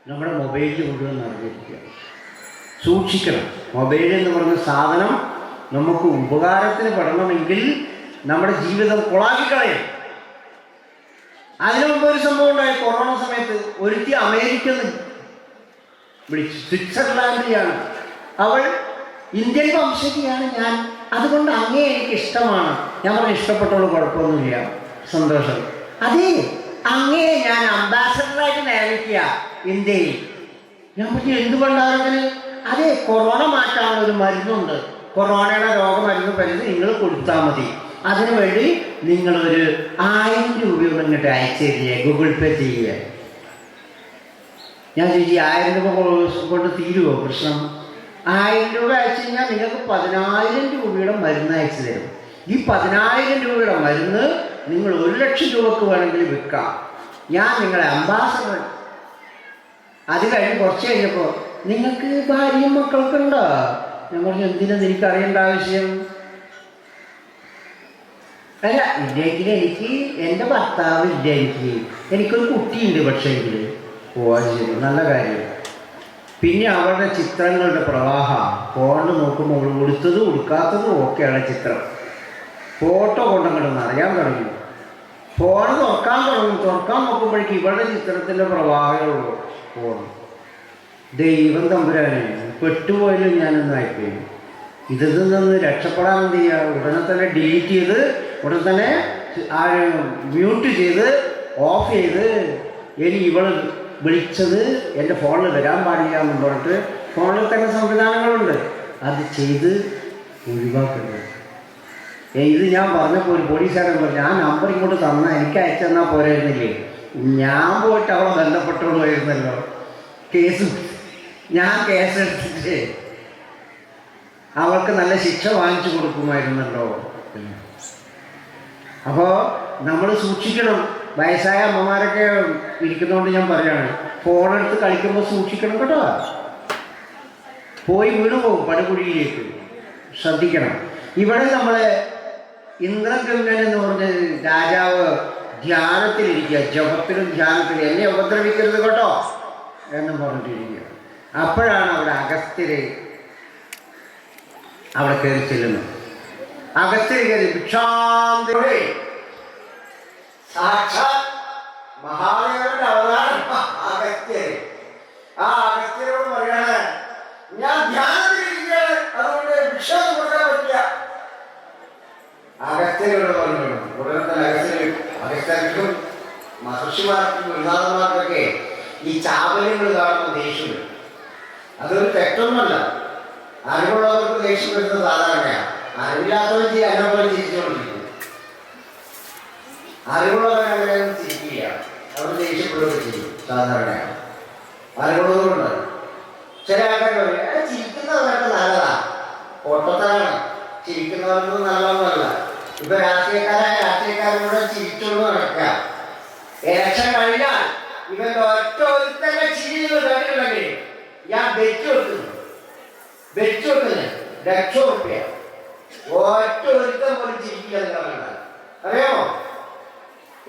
നമ്മുടെ മൊബൈലിൽ കൊണ്ടുവന്ന് അറിഞ്ഞിരിക്കുക. സൂക്ഷിക്കണം. മൊബൈൽ എന്ന് പറഞ്ഞ സാധനം നമുക്ക് ഉപകാരത്തിന് പെടണമെങ്കിൽ നമ്മുടെ ജീവിതം കൊളാക്കിക്കളയും. അതിനു മുമ്പ് ഒരു സംഭവം ഉണ്ടായി. കൊറോണ സമയത്ത് ഒരുത്തി അമേരിക്കന്ന് വിളിച്ചു, സ്വിറ്റ്സർലാൻഡിലാണ്. അവൾ ഇന്ത്യൻ വംശജയാണ്. ഞാൻ അതുകൊണ്ട് അങ്ങേ എനിക്ക് ഇഷ്ടമാണ്. ഞാൻ പറഞ്ഞു ഇഷ്ടപ്പെട്ടോളൂ, കുഴപ്പമൊന്നുമില്ല, സന്തോഷം. അതേ, അങ്ങേ ഞാൻ അംബാസഡറായിട്ട് നിയമിക്കുക ഇന്ത്യയിൽ. ഞാൻ പറഞ്ഞു എന്തുകൊണ്ടാണ്? അതെ, കൊറോണ മാറ്റാനുള്ള ഒരു മരുന്നുണ്ട്, കൊറോണയുടെ രോഗമരുന്ന് പരിധി നിങ്ങൾ കൊടുത്താൽ മതി. അതിനുവേണ്ടി നിങ്ങളൊരു 1000 രൂപ ഇങ്ങോട്ട് അയച്ചു തരിക, ഗൂഗിൾ പേ ചെയ്യുക. ഞാൻ ചോദിച്ചു 1000 രൂപ കൊണ്ട് തീരുമോ പ്രശ്നം? 1000 രൂപ അയച്ചു കഴിഞ്ഞാൽ നിങ്ങൾക്ക് 10000 രൂപയുടെ മരുന്ന് അയച്ചു തരും. ഈ 10000 രൂപയുടെ മരുന്ന് നിങ്ങൾ 1,00,000 രൂപക്ക് വേണമെങ്കിൽ വിൽക്കാം. ഞാൻ നിങ്ങളെ അംബാസഡർ. അത് കഴിഞ്ഞ് കുറച്ച് കഴിഞ്ഞപ്പോൾ നിങ്ങൾക്ക് ഭാര്യയും മക്കളൊക്കെ ഉണ്ടോ? ഞാൻ പറഞ്ഞു എന്തിനാ എനിക്കറിയേണ്ട ആവശ്യം? അല്ല, ഇല്ലെങ്കിൽ എനിക്ക് എൻ്റെ ഭർത്താവ് ഇല്ല, എനിക്കൊരു കുട്ടിയുണ്ട്, പക്ഷേ എങ്കിൽ. ഓ ശരി, നല്ല കാര്യം. പിന്നെ അവരുടെ ചിത്രങ്ങളുടെ പ്രവാഹം ഫോണിൽ നോക്കുമ്പോൾ ഉടുത്തതും ഉടുക്കാത്തതും ഒക്കെയാണ് ചിത്രം. ഫോട്ടോ കൊണ്ടങ്ങോട്ടൊന്ന് അറിയാൻ തുടങ്ങി. ഫോൺ തുറക്കാൻ നോക്കുമ്പോഴേക്കും ഇവരുടെ ചിത്രത്തിൻ്റെ പ്രവാഹമുള്ളൂ ഫോൺ. ദൈവം തമ്പുരാനെ, പെട്ടുപോയാലും ഞാനൊന്ന് അയക്കും. ഇതിൽ നിന്ന് രക്ഷപ്പെടാൻ എന്ത് ചെയ്യുക? ഉടനെ തന്നെ ഡിലീറ്റ് ചെയ്ത്, ഉടനെ തന്നെ മ്യൂട്ട് ചെയ്ത്, ഓഫ് ചെയ്ത്, ഇനി ഇവൾ വിളിച്ചത് എൻ്റെ ഫോണിൽ വരാൻ പാടില്ല എന്ന് പറഞ്ഞിട്ട് ഫോണിൽ തന്നെ സംവിധാനങ്ങളുണ്ട്, അത് ചെയ്ത് ഒഴിവാക്കുന്നത്. ഇത് ഞാൻ പറഞ്ഞപ്പോൾ ഒരു പോലീസുകാരൻ പറഞ്ഞു, ആ നമ്പർ ഇങ്ങോട്ട് തന്നാൽ എനിക്ക് അയച്ചു തന്നാൽ പോരായിരുന്നില്ലേ? ഞാൻ പോയിട്ട് അവളെ ബന്ധപ്പെട്ടോളുമായിരുന്നല്ലോ. ഞാൻ കേസെടുത്തിട്ട് അവൾക്ക് നല്ല ശിക്ഷ വാങ്ങിച്ചു കൊടുക്കുമായിരുന്നല്ലോ. അപ്പോൾ നമ്മൾ സൂക്ഷിക്കണം. വയസ്സായ അമ്മമാരൊക്കെ ഇരിക്കുന്നതുകൊണ്ട് ഞാൻ പറയുകയാണ്, ഫോണെടുത്ത് കളിക്കുമ്പോൾ സൂക്ഷിക്കണം കേട്ടോ. പോയി വീണു പോകും പടുകുഴിയിലേക്ക്, ശ്രദ്ധിക്കണം. ഇവിടെ നമ്മളെ ഇന്ദ്രഗംഗൻ എന്ന് പറഞ്ഞ രാജാവ് ധ്യാനത്തിലിരിക്കുക, ജപത്തിലും ധ്യാനത്തിലും, എന്നെ ഉപദ്രവിക്കരുത് കേട്ടോ എന്നും പറഞ്ഞിട്ടിരിക്കുക. അപ്പോഴാണ് അവിടെ അഗസ്ത്യര് അവിടെ കയറി ചെല്ലുന്നത്. അഗസ്ത്യര് കയറി ഭിക്ഷാന്തരേ സാക്ഷാൽ മഹാദേവന്റെ അവതാരം അഗസ്ത്യര്. ആ അഗസ്ത്യരോട് പറയാണ്, ഞാൻ ധ്യാനത്തിലിരിക്കുകയാണ്, അതുകൊണ്ട് വിശ്വാസം കൊടുക്കാൻ പറ്റില്ല. അഗസ്ത്യരോട് പറഞ്ഞു. ഉടനെ തന്നെ അഗസ്ത്യർക്കും മഹർഷിമാർക്കും ഗുരുനാഥന്മാർക്കൊക്കെ ഈ ചാപല്യങ്ങൾ കാണുമ്പോൾ ദേഷ്യം വരും. അതൊരു തെറ്റൊന്നുമല്ല. അറിവുള്ളവർക്ക് ദേഷ്യം വരുന്നത് സാധാരണയാണ്. അറിവില്ലാത്തവൻ എന്നെ പോലെ ചിരിച്ചുകൊണ്ടിരിക്കുന്നു. അറിവുള്ളവൻ അങ്ങനെയൊന്നും ചിരിക്കില്ല, അവർ ദേഷ്യപ്പെടുകയൊക്കെ ചെയ്യും സാധാരണയാണ്. അറിവുള്ളവരുണ്ട്. ചില ആൾക്കാർ പറയും ചിരിക്കുന്നവരൊക്കെ നല്ലതാ, പൊട്ടത്തരാണ്, ചിരിക്കുന്നവർക്കൊന്നും നല്ലതൊന്നുമല്ല. ഇപ്പൊ രാഷ്ട്രീയക്കാരോട് ചിരിച്ചോണ്ട് നടക്കുക. ഇലക്ഷൻ കഴിഞ്ഞാൽ ഇവന്റെ ഒറ്റ ഒരുത്തന്നെ ചിരിയിൽ കഴിഞ്ഞിട്ടുണ്ടെങ്കിൽ ഞാൻ വെച്ചു വെക്കുന്നു 1,00,000 ഒറ്റ ഒരുത്തം പോലും ചിരിക്കില്ല. നിങ്ങൾ അറിയാമോ?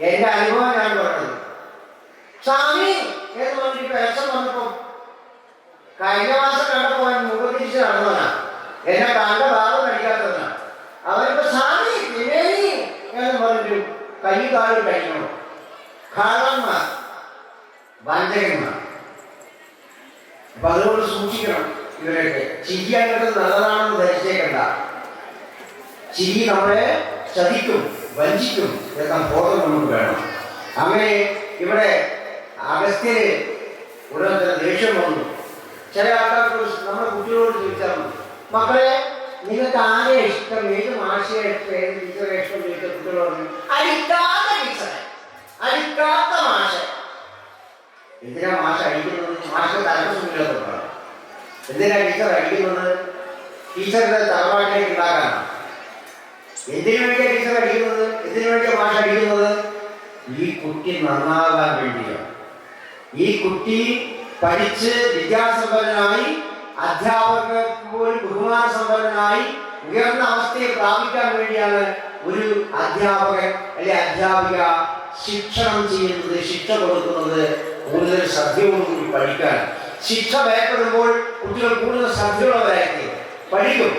എന്റെ അനുഭവം ഞാൻ പറഞ്ഞത്. സ്വാമി എന്ന് പറഞ്ഞിട്ട് ഇലക്ഷൻ വന്നപ്പോ കഴിഞ്ഞ മാസം കണ്ടപ്പോ മുഖം തിരിച്ച് നടന്നവനാ, എന്നെ കണ്ട ഭാഗം കഴിക്കാത്തവനാ. അവരിപ്പോ സ്വാമി ത്രിവേണി എന്ന് പറഞ്ഞിട്ട് കൈ കാല് കഴിക്കണം. ഖാളന്മാർ, വഞ്ചകന്മാർ. അപ്പൊ അതുകൊണ്ട് സൂക്ഷിക്കണം. ഇവരൊക്കെ ചിരി അങ്ങോട്ട് നല്ലതാണെന്ന് ധരിച്ചേക്കണ്ട. ചിരി നമ്മളെ ചതിക്കും, വഞ്ചിക്കും എന്ന ബോധം നമുക്ക് വേണം. അങ്ങനെ ഇവിടെ അഗസ്ത്യന് ഉടനെ തന്നെ ദേഷ്യം വന്നു. ചില ആൾക്കാർക്ക് നമ്മുടെ കുട്ടികളോട് ചോദിച്ചാൽ മതി, മക്കളെ നിങ്ങൾക്ക് ആരെ ഇഷ്ടം, ഏത് മാഷയെ ഇഷ്ടം, ഏത് ടീച്ചറെ ഇഷ്ടം ചോദിച്ച കുട്ടികളോട് അടിക്കാത്ത ടീച്ചറെ, അടിക്കാത്ത മാഷ്. എന്തിനാ മാഷ് അടിക്കുന്നത്? മാഷ് തലക്കുമില്ലാത്തതാണ്. എന്തിനാ ടീച്ചർ അടിക്കുന്നത്? ടീച്ചറിന്റെ തറവാട്ടിലേക്ക് ഉണ്ടാക്കാനാണ്. എന്തിനു വേണ്ടിയാ ടീച്ചർ അടിക്കുന്നത്? എന്തിനു വേണ്ടിയാ മാഷ് അടിക്കുന്നത്? ഈ കുട്ടി നന്നാകാൻ വേണ്ടിയാണ്. ഈ കുട്ടി പഠിച്ച് വിദ്യാസമ്പന്നനായി, അധ്യാപകർക്ക് പോലും ബഹുമാന സമ്പന്നനായി ഉയർന്ന അവസ്ഥയെ പ്രാപിക്കാൻ വേണ്ടിയാണ് ഒരു അധ്യാപകൻ അല്ലെ അധ്യാപിക ശിക്ഷണം ചെയ്യുന്നത്, ശിക്ഷ കൊടുക്കുന്നത്. കൂടുതൽ ശ്രദ്ധയോടുകൂടി പഠിക്കാൻ. ശിക്ഷ ഭയപ്പെടുമ്പോൾ കുട്ടികൾ കൂടുതൽ ശ്രദ്ധയുള്ളവരായിരിക്കും, പഠിക്കും.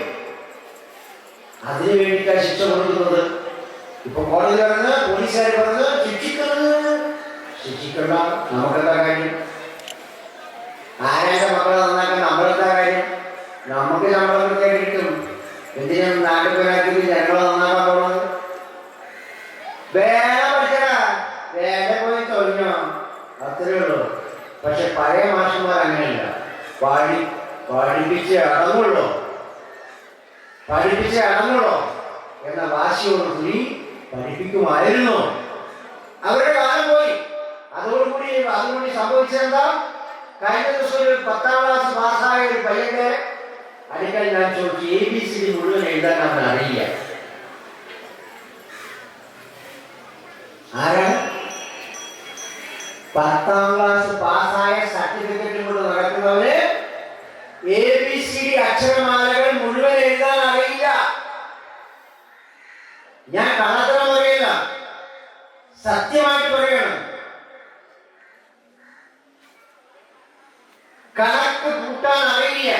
അതിനു വേണ്ടിയിട്ടാണ് ശിക്ഷ കൊടുക്കുന്നത്. ഇപ്പൊ കോടതി പറഞ്ഞ്, പോലീസുകാർ പറഞ്ഞ് ശിക്ഷിക്കണ്ട, നമുക്കെന്താ കാര്യം? ആരാന്റെ മക്കളെ നന്നാക്കാൻ നമ്മളെന്താ കാര്യം? നമുക്ക് ശമ്പളം കൃത്യമായി കിട്ടും. എന്തിനും നാട്ടുപേരാക്കി ജനങ്ങളെ നന്നാക്കാൻ പോകുന്നത്? വേറെ പഠിക്കടാ, വേറെ പോയി തൊഴിഞ്ഞോ, അത്രയേ ഉള്ളൂ. പക്ഷെ പഴയ മാഷന്മാർ അങ്ങനെയല്ല. പഠിപ്പിച്ച് അടങ്ങുള്ളൂ, പഠിപ്പിച്ച് അടങ്ങുള്ളൂ എന്ന വാശിയോടുകൂടി പഠിപ്പിക്കുമായിരുന്നു. അവരുടെ കാലം പോയി. അതുകൂടി സംഭവിച്ചെന്താ? കഴിഞ്ഞ ദിവസം ഒരു 10ാം ക്ലാസ് പാസ്സായ ഒരു പയ്യന്റെ അടുക്കൽ ഞാൻ ചോദിച്ചു, ABCD മുഴുവൻ എഴുതാൻ അവൻ അറിയില്ല. ആരാണ്? 10ാം ക്ലാസ് പാസ്സായ സർട്ടിഫിക്കറ്റ് കൊണ്ട് നടക്കുന്നവര് ABCD അക്ഷരമാലകൾ മുഴുവൻ എഴുതാൻ അറിയില്ല. ഞാൻ കള്ളത്തരം പറയില്ല, സത്യമായിട്ട് പറയണം. കണക്ക് കൂട്ടാൻ അറിയില്ല.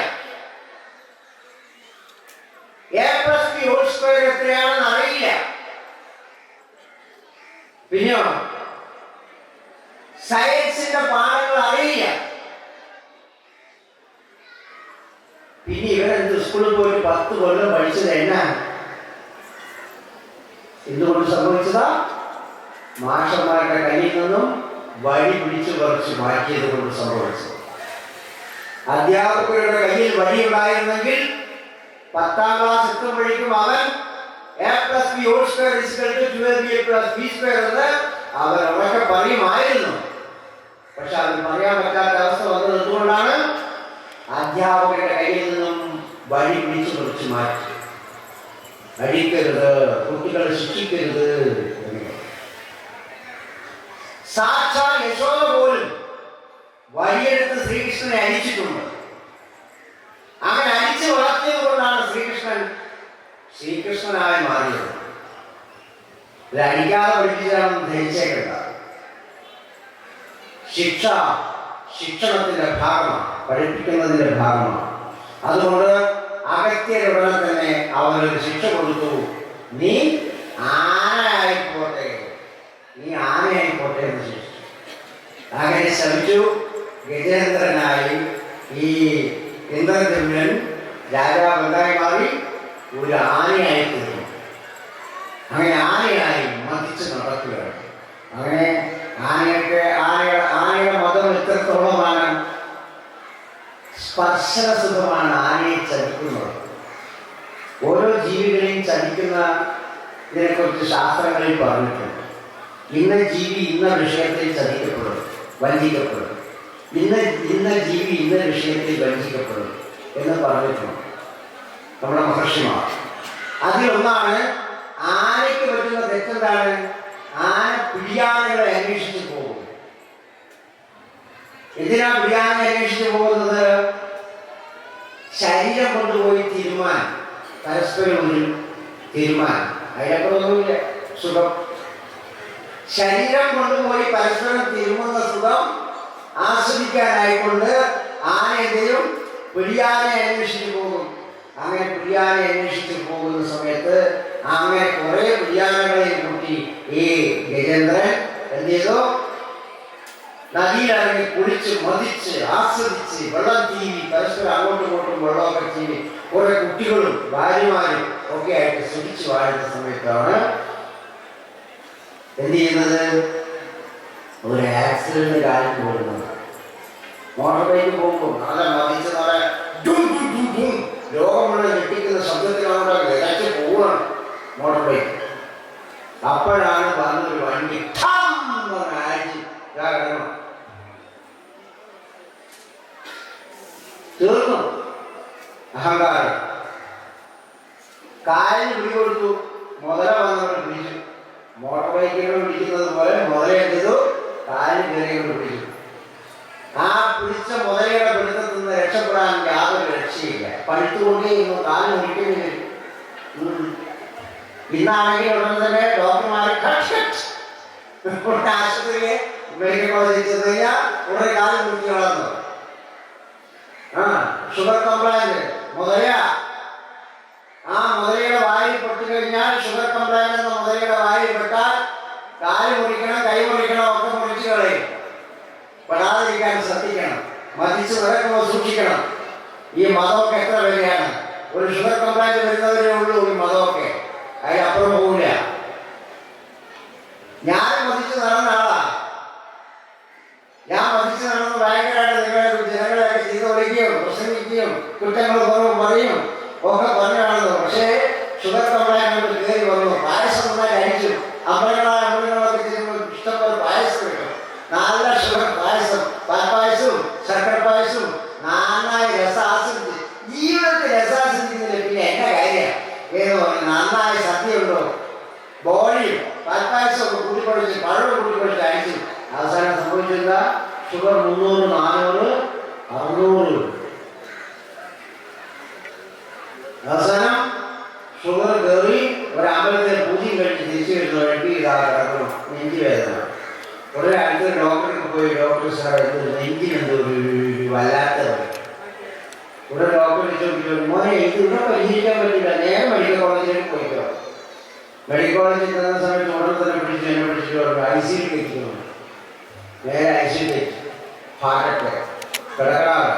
A+B² എത്രയാണെന്ന് അറിയില്ല. പിന്നെയോ സയൻസിന്റെ പാഠങ്ങൾ അറിയില്ല. പിന്നെ ഇവരെന്ത് സ്കൂളിൽ പോയി 10 കൊല്ലം പഠിച്ചത് എന്നാണ്? എന്തുകൊണ്ട് സംഭവിച്ചതാ? മാഷന്മാരുടെ കയ്യിൽ നിന്നും വഴി പിടിച്ചു പറിച്ച് മാറ്റിയത് കൊണ്ട് സംഭവിച്ചത്. അധ്യാപകരുടെ കയ്യിൽ വഴി ഉണ്ടായിരുന്നെങ്കിൽ 10ാം ക്ലാസ് എത്തുമ്പോഴേക്കും അവൻ A+B² = 12A+B² എന്ന് അവർ ഉറക്കെ പറയുമായിരുന്നു. പക്ഷെ അത് പറയാൻ പറ്റാത്ത അവസ്ഥ വന്നത് എന്തുകൊണ്ടാണ്? അധ്യാപകരുടെ കയ്യിൽ നിന്നും വഴി പിടിച്ചു പറിച്ച് മാറ്റി. അടിക്കരുത്, കുട്ടികളെ ശിക്ഷിക്കരുത്. സാക്ഷാൽ യശോദ പോലും വഴിയെടുത്ത് ശ്രീകൃഷ്ണനെ അടിച്ചിട്ടുണ്ട്. അങ്ങനെ അടിച്ചു വളർത്തിയത് കൊണ്ടാണ് ശ്രീകൃഷ്ണനായി മാറിയത്. ഇത് അടിക്കാതെ പഠിപ്പിച്ചാണെന്ന് ധരിച്ചേക്കണ്ട. ശിക്ഷണത്തിന്റെ ഭാഗമാണ്, പഠിപ്പിക്കുന്നതിന്റെ ഭാഗമാണ്. അതുകൊണ്ട് അഗസ്ത്യരുടനെ തന്നെ അവനൊരു ശിക്ഷ കൊടുത്തു. നീ ആരായിപ്പോട്ടെ, നീ ആനയായി പോട്ടെ എന്ന് ചോദിച്ചു. അങ്ങനെ ശ്രമിച്ചു. ഗജേന്ദ്രനായി ഈ ഇന്ദ്രദ്യുമ്നൻ രാജാവ് എന്തായി മാറി? ഒരു ആനയായി തീർന്നു. അങ്ങനെ ആനയായി മതിച്ച് നടക്കുകയാണ്. അങ്ങനെ ആനയുടെ മതം എത്രത്തോളമാണ്? സ്പർശനസുഖമാണ് ആനയെ ചതിക്കുന്നത്. ഓരോ ജീവികളെയും ചതിക്കുന്ന ഇതിനെക്കുറിച്ച് ശാസ്ത്രങ്ങളിൽ പറഞ്ഞിട്ടുണ്ട്. ഇന്ന ജീവി ഇന്ന വിഷയത്തിൽ ചതിക്കപ്പെടും, വഞ്ചിക്കപ്പെടും. ഇന്ന ജീവി ഇന്ന വിഷയത്തിൽ വഞ്ചിക്കപ്പെടും എന്ന് പറഞ്ഞിട്ടുണ്ട് നമ്മുടെ മഹർഷിമാർ. അതിലൊന്നാണ് ആനയ്ക്ക് പറ്റുന്ന തെറ്റെന്താണ്? ആന പിടിയാനകളെ അന്വേഷിച്ച് പോകും. എന്തിനാ പിടിയാനെ അന്വേഷിച്ച് പോകുന്നത്? ശരീരം കൊണ്ടുപോയി തീരുമാനം, പരസ്പരം ഒരു തീരുമാനം. അതിനപ്പുറമൊന്നുമില്ല. സുഖം ശരീരം കൊണ്ടുപോയി പരസ്പരം തിരുമുന്ന സുഖം ആസ്വദിക്കാനായിക്കൊണ്ട് ആന എന്തെയും പിടിയാനെ അന്വേഷിച്ച് പോകും. അങ്ങനെ പിടിയാനെ അന്വേഷിച്ച് പോകുന്ന സമയത്ത് അങ്ങനെ കുറെ പിടിയാനകളെയും കൂട്ടി ഈ ഗജേന്ദ്രൻ എന്ത് ചെയ്തു? നദിയിലിറങ്ങി കുളിച്ച് മതിച്ച് ആസ്വദിച്ച് വെള്ളം തീരി പരസ്പരം അങ്ങോട്ടും ഇങ്ങോട്ടും വെള്ളമൊക്കെ തീരി കുറെ കുട്ടികളും ഭാര്യമാരും ഒക്കെ ആയിട്ട് സുഖിച്ച് വാഴുന്ന സമയത്താണ് എന്ത് ചെയ്യുന്നത്? ഒരു ആക്സിഡന്റ് കാര്യം പോകുന്നത്. മോട്ടോർ ബൈക്ക് പോകുമ്പോൾ നല്ല മതിച്ച് നല്ല രോഗമുള്ള ഞെട്ടിക്കുന്ന ശബ്ദത്തിലാണ് വിളച്ച് പോവുകയാണ് മോട്ടോർ ബൈക്ക്. അപ്പോഴാണ് വന്നൊരു വണ്ടി ആഴ്ച തീർന്നു. അഹങ്കാരം കാലിന് പിടി കൊടുത്തു. മുതല വന്നവർ പിടിച്ചു. മോട്ടോർ ബൈക്കിനോട് പിടിക്കുന്നത് പോലെ മുതലയെ ചെയ്തു കാലിന് കയറിയോട് പിടിച്ചു. ആ പിടിച്ച മുതലയുടെ പിടുത്തത്തിൽ നിന്ന് രക്ഷപ്പെടാൻ യാതൊരു രക്ഷയില്ല. പഴുത്തുകൊണ്ടേ കാല് മുറിക്കുന്നില്ല. ഇന്നാണെങ്കിൽ ഉടൻ തന്നെ ഡോക്ടർമാരെ ആശുപത്രിയെ മെഡിക്കൽ കോളേജിൽ ചെന്ന് കഴിഞ്ഞാൽ ഉടനെ കാല് മുറിച്ച് കളഞ്ഞു. ഷുഗർ കംപ്ലൈന്റ് മുതലയാ. ആ മുതലയുടെ വായിൽ പെട്ടു കഴിഞ്ഞാൽ ഷുഗർ കംപ്ലൈന്റ് എന്ന മുതലയുടെ വായിൽ പെട്ടാൽ കാല് മുറിക്കണം, കൈ മുറിക്കണം, ഒക്കെ മുറിച്ച് കളയും. പെടാതിരിക്കാൻ ശ്രദ്ധിക്കണം. മതിച്ച് നടക്കുമ്പോൾ സൂക്ഷിക്കണം. ഈ മതമൊക്കെ എത്ര വരികയാണ്? ഒരു ഷുഗർ കംപ്ലൈന്റ് വരുന്നവരേ ഉള്ളൂ ഈ മതമൊക്കെ. അതിനപ്പുറം പോകില്ല. ഞാൻ മതിച്ച് നടന്ന ആളാ. ഞാൻ മതിച്ച് നടന്ന് ഭയങ്കരമായിട്ട് ജനങ്ങളെയൊക്കെ ചെയ്ത് വിളിക്കുകയും പ്രസംഗിക്കുകയും കുറ്റങ്ങൾ കുറവ് പറയും ഒക്കെ പറഞ്ഞാണല്ലോ. പക്ഷേ ഷുഗർ കംപ്ലൈന്റ് കയറി വന്നു. പായസം നന്നായി കഴിച്ചു. അമ്പലങ്ങളൊക്കെ ചെയ്യുമ്പോൾ ഇഷ്ടംപോലെ പായസം കിട്ടും. നല്ല ഷുഗർ പായസം, പാൽപ്പായസവും ശർക്കര പായസവും നന്നായി രസാസ്വദിച്ച് ജീവിതത്തിൽ രസാസ്വദിക്കുന്നില്ല. പിന്നെ എന്നെ കാര്യം ഏത് പറഞ്ഞു നന്നായി സദ്യയുണ്ടോ ബോളിയും പാൽപ്പായസം ഒക്കെ കൂട്ടിക്കൊഴിച്ച് പഴവും കൂട്ടിക്കൊഴിച്ച് അയച്ചു. അവസാനം സംഭവിച്ചില്ല. ഷുഗർ 300, 400, 600. അവസാനം ഷുഗർ കയറി ഒരു അമ്പലത്തെ പൂജയും കഴിച്ച് തിരിച്ചു വരുന്ന വഴിക്ക് ഇതാ കിടക്കണം നെഞ്ചി വേദന. ഉടനെ അടുത്തൊരു ഡോക്ടർക്ക് പോയി ഡോക്ടർ സാർ നെഞ്ചിനെന്തോ വല്ലാത്ത ഉടനെ ഡോക്ടർ ചോദിച്ചു, മോനെ ഇത് ഇവിടെ പരിഹരിക്കാൻ പറ്റില്ല, നേരെ മെഡിക്കൽ കോളേജിലേക്ക് പോയിക്കോ. മെഡിക്കൽ കോളേജിൽ ചെന്ന സമയത്ത് ഉടനെ തന്നെ പിടിച്ചു എന്നെ പിടിച്ചിട്ട് ICU കയറ്റിക്കുന്നു. നേരെ ICU കയറ്റി. Heart attack കിടക്കാറ്